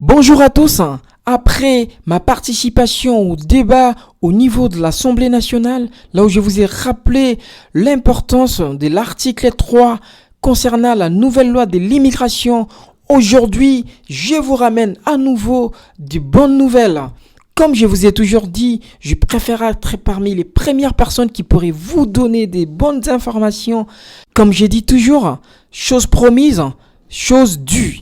Bonjour à tous. Après ma participation au débat au niveau de l'Assemblée nationale, là où je vous ai rappelé l'importance de l'article 3 concernant la nouvelle loi de l'immigration, aujourd'hui, je vous ramène à nouveau de bonnes nouvelles. Comme je vous ai toujours dit, je préfère être parmi les premières personnes qui pourraient vous donner des bonnes informations. Comme je dis toujours, chose promise, chose due.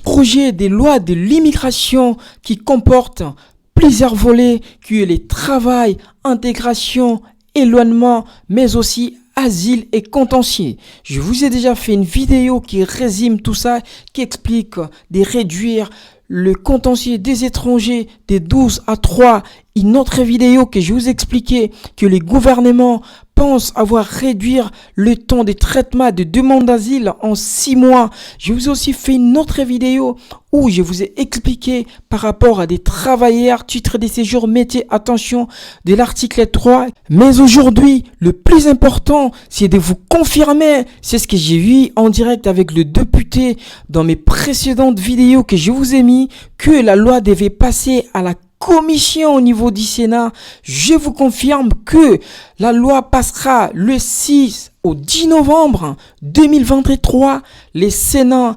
Projet de loi de l'immigration qui comporte plusieurs volets qui est le travail, intégration, éloignement, mais aussi asile et contentieux. Je vous ai déjà fait une vidéo qui résume tout ça, qui explique de réduire le contentieux des étrangers de 12 à 3. Une autre vidéo que je vous expliquais que les gouvernements pensent avoir réduit le temps de traitement de demande d'asile en 6 mois. Je vous ai aussi fait une autre vidéo où je vous ai expliqué par rapport à des travailleurs titre de séjour métier attention de l'article 3. Mais aujourd'hui, le plus important, c'est de vous confirmer, c'est ce que j'ai vu en direct avec le député dans mes précédentes vidéos que je vous ai mis, que la loi devait passer à la commission au niveau du Sénat. Je vous confirme que la loi passera le 6 au 10 novembre 2023. Le Sénat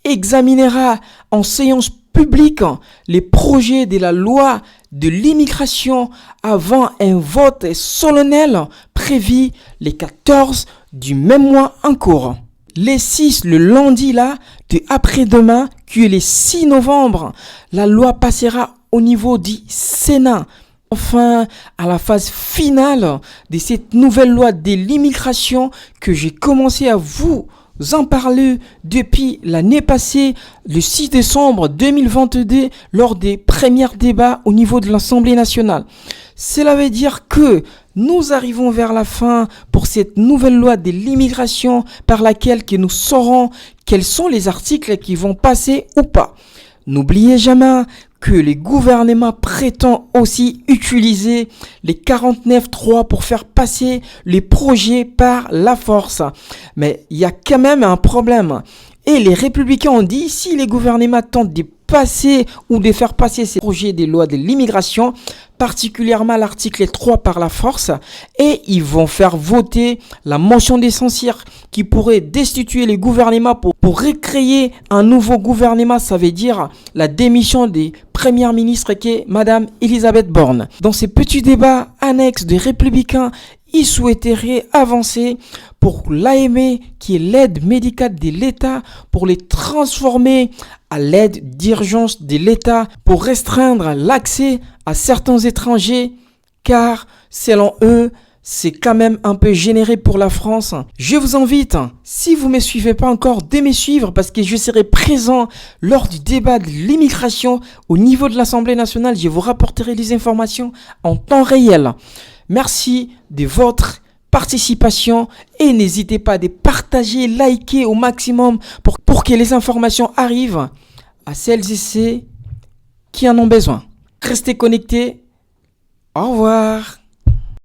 examinera en séance publique les projets de la loi de l'immigration avant un vote solennel prévu le 14 du même mois en cours. Les 6, le lundi là, de après-demain, qui est le 6 novembre, la loi passera au niveau du Sénat. Enfin, à la phase finale de cette nouvelle loi de l'immigration que j'ai commencé à vous en parler depuis l'année passée, le 6 décembre 2022, lors des premiers débats au niveau de l'Assemblée nationale. Cela veut dire que nous arrivons vers la fin pour cette nouvelle loi de l'immigration par laquelle que nous saurons quels sont les articles qui vont passer ou pas. N'oubliez jamais que les gouvernements prétendent aussi utiliser les 49.3 pour faire passer les projets par la force. Mais il y a quand même un problème. Et les républicains ont dit, si les gouvernements tentent de passer ou de faire passer ces projets de loi de l'immigration, particulièrement l'article 3 par la force, et ils vont faire voter la motion de censure qui pourrait destituer les gouvernements pour recréer un nouveau gouvernement, ça veut dire la démission des première ministre qui est Madame Elisabeth Borne. Dans ces petits débats annexes des républicains, ils souhaiteraient avancer pour l'AME, qui est l'aide médicale de l'État, pour les transformer à l'aide d'urgence de l'État, pour restreindre l'accès à certains étrangers, car selon eux, c'est quand même un peu généré pour la France. Je vous invite, si vous ne me suivez pas encore, de me suivre parce que je serai présent lors du débat de l'immigration au niveau de l'Assemblée nationale. Je vous rapporterai les informations en temps réel. Merci de votre participation et n'hésitez pas à partager, liker au maximum pour que les informations arrivent à celles et ceux qui en ont besoin. Restez connectés. Au revoir.